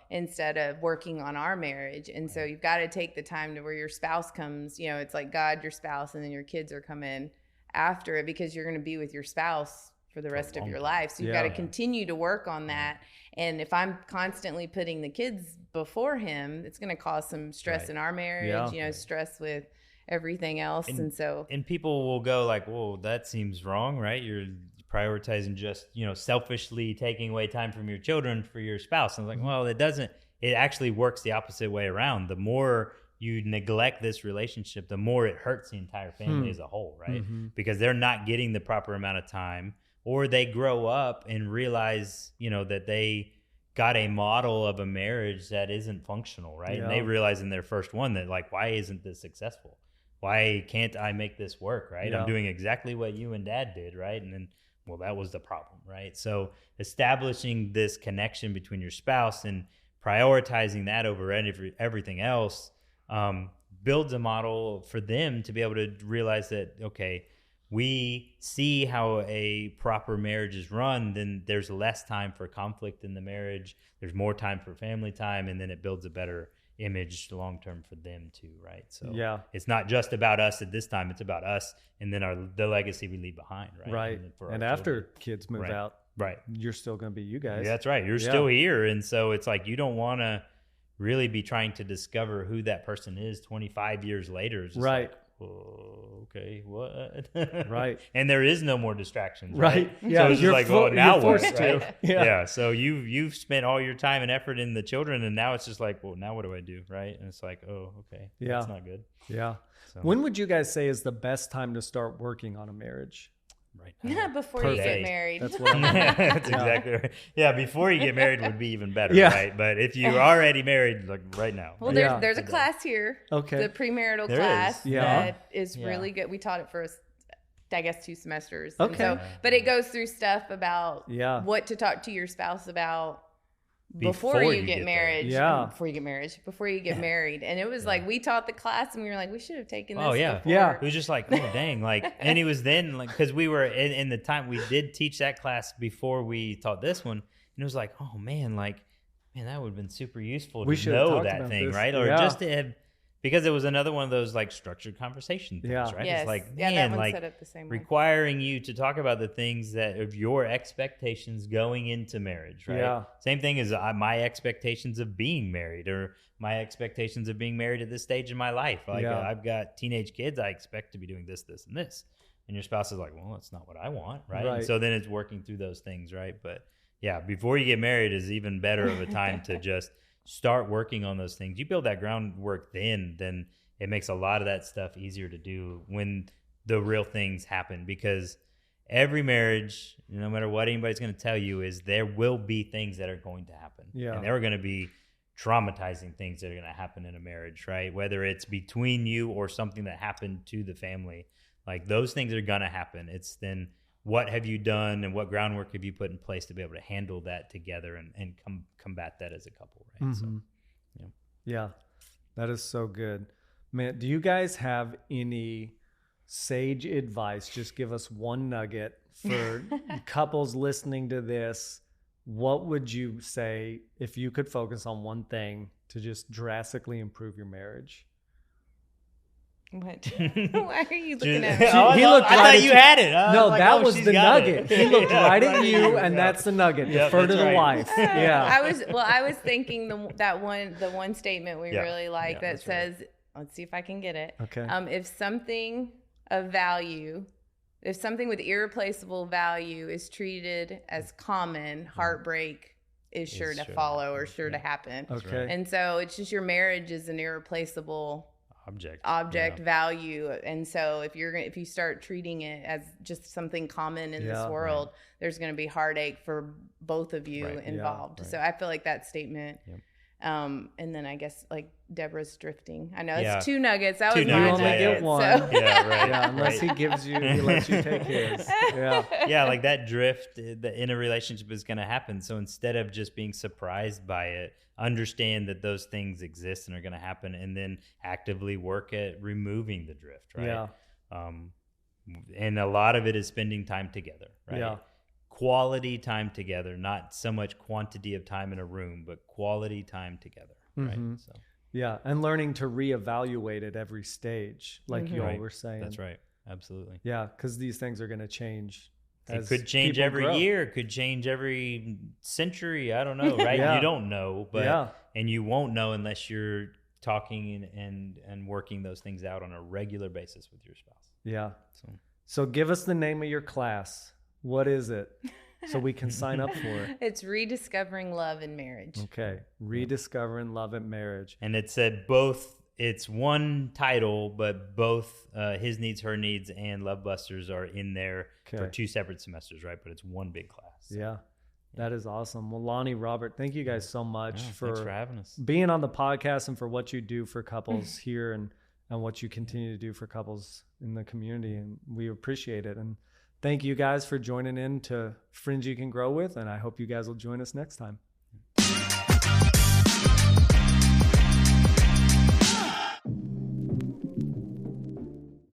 instead of working on our marriage. And so you've got to take the time to where your spouse comes. It's like God, your spouse, and then your kids are coming after it because you're going to be with your spouse for the rest of your life. So you've got to continue to work on that. And if I'm constantly putting the kids before him, it's going to cause some stress in our marriage, stress with everything else. And
people will go like, whoa, that seems wrong, right? You're prioritizing just, selfishly taking away time from your children for your spouse. And I'm like, well, it actually works the opposite way around. The more you neglect this relationship, the more it hurts the entire family as a whole, right? Because they're not getting the proper amount of time. Or they grow up and realize, that they got a model of a marriage that isn't functional, right? And they realize in their first one that like, why isn't this successful? Why can't I make this work, right? I'm doing exactly what you and dad did, right? And then, well, that was the problem, right? So establishing this connection between your spouse and prioritizing that over everything else builds a model for them to be able to realize that, okay, we see how a proper marriage is run, then there's less time for conflict in the marriage. There's more time for family time, and then it builds a better image long-term for them too, right? So it's not just about us at this time. It's about us and then the legacy we leave behind, right?
Right. And after kids move out, you're still going to be you guys.
Yeah, that's right. You're still here. And so it's like you don't want to really be trying to discover who that person is 25 years later. It's just like, oh, okay, what?
Right.
And there is no more distractions.
Right.
Right.
Yeah.
So it's just like, well, now
you're
what?
forced
Right?
to.
Yeah. So you've spent all your time and effort in the children, and now it's just like, well, now what do I do? Right. And it's like, oh, okay.
Yeah.
That's not good.
Yeah.
So,
When would you guys say is the best time to start working on a marriage?
right now.
Before you get married.
That's what I'm
That's exactly right. Yeah, before you get married would be even better,
Yeah.
right? But if you're already married, like right now.
Well,
Yeah.
there's a class here,
Okay.
the premarital
There
class
is.
Yeah.
that is
Yeah.
really good. We taught it for, I guess, 2 semesters.
Okay.
And so, but it goes through stuff about
Yeah.
what to talk to your spouse about
Before
before you
you
get
get
married.
there. Yeah.
Before you get married. And it was like, we taught the class and we were like, we should have taken this
Oh, yeah.
before.
Yeah.
It was just like, oh, dang. Like, and it was then, like, because we were in the time we did teach that class before we taught this one. And it was like, oh, man, that would have been super useful
We
to
should have
know
talked
that
about
thing,
this.
right? Or
Yeah.
just to have, because it was another one of those like structured conversation things,
Yeah.
right?
Yes.
It's like,
yeah, that
man,
one's
like
set up the same way.
requiring you to talk about the things that of your expectations going into marriage, right?
Yeah.
Same thing as my expectations of being married, or my expectations of being married at this stage in my life. Like
Yeah.
I've got teenage kids, I expect to be doing this, this, and this. And your spouse is like, well, that's not what I want, right?
Right.
And so then it's working through those things, right? But yeah, before you get married is even better of a time to just start working on those things. You build that groundwork then it makes a lot of that stuff easier to do when the real things happen, because every marriage, no matter what anybody's going to tell you, is there will be things that are going to happen.
Yeah.
And there are going to be traumatizing things that are going to happen in a marriage, right? Whether it's between you or something that happened to the family, like those things are going to happen. It's then what have you done and what groundwork have you put in place to be able to handle that together and combat that as a couple, right?
Mhm.
So,
Yeah. That is so good. Man, do you guys have any sage advice? Just give us one nugget for couples listening to this. What would you say if you could focus on one thing to just drastically improve your marriage?
What? Why are you looking at
He
me?
looked
I
right
thought
at
you
you.
had it. I
No,
like,
that
oh,
was
she's
the
got
nugget.
it.
He looked
Yeah,
right at you, and
Yeah.
that's the nugget.
Yep,
Defer to
that's
the
right.
wife. Yeah.
I was thinking the one statement we
Yeah.
really like
Yeah,
that
that's right.
says, let's see if I can get it.
Okay.
If something of value, if something with irreplaceable value is treated as common, heartbreak is sure to follow or sure to happen.
Okay.
And so it's just your marriage is an irreplaceable object
Yeah.
value, and so if you start treating it as just something common in this
Yeah.
world, there's going to be heartache for both of you
Right. Yeah.
involved.
Right.
So I feel like that statement.
Yep.
And then I guess like Deborah's drifting. I know
Yeah.
it's 2 nuggets. That
Two
was
You
my
nuggets,
only
yeah,
get
nugget,
one.
so-
Yeah, right.
Yeah, unless
right.
he gives you, he lets you take his. Yeah.
Yeah, like that drift in a relationship is going to happen. So instead of just being surprised by it, understand that those things exist and are going to happen, and then actively work at removing the drift, right?
Yeah.
And a lot of it is spending time together, right?
Yeah.
Quality time together, not so much quantity of time in a room, but quality time together, right?
Mhm.
So
Yeah. And learning to reevaluate at every stage, like you all
Right.
were saying.
that's right. Absolutely.
Yeah. Because these things are going to change.
It
as
could change
people
every
grow.
year. It could change every century. I don't know, right?
Yeah.
You don't know, but
Yeah.
and you won't know unless you're talking and working those things out on a regular basis with your spouse.
Yeah.
So
So give us the name of your class. What is it? So we can sign up for it.
It's Rediscovering Love and Marriage.
Okay. Rediscovering Love and Marriage.
and it said both. It's one title, but both His Needs, Her Needs, and Love Busters are in there for
Okay.
2 separate semesters, right? But it's one big class.
Yeah. That is awesome. Well, Lonnie, Robert, thank you guys so much
Yeah, thanks for having us.
being on the podcast and for what you do for couples here and what you continue to do for couples in the community. And we appreciate it. And thank you guys for joining in to Friends You Can Grow With. And I hope you guys will join us next time.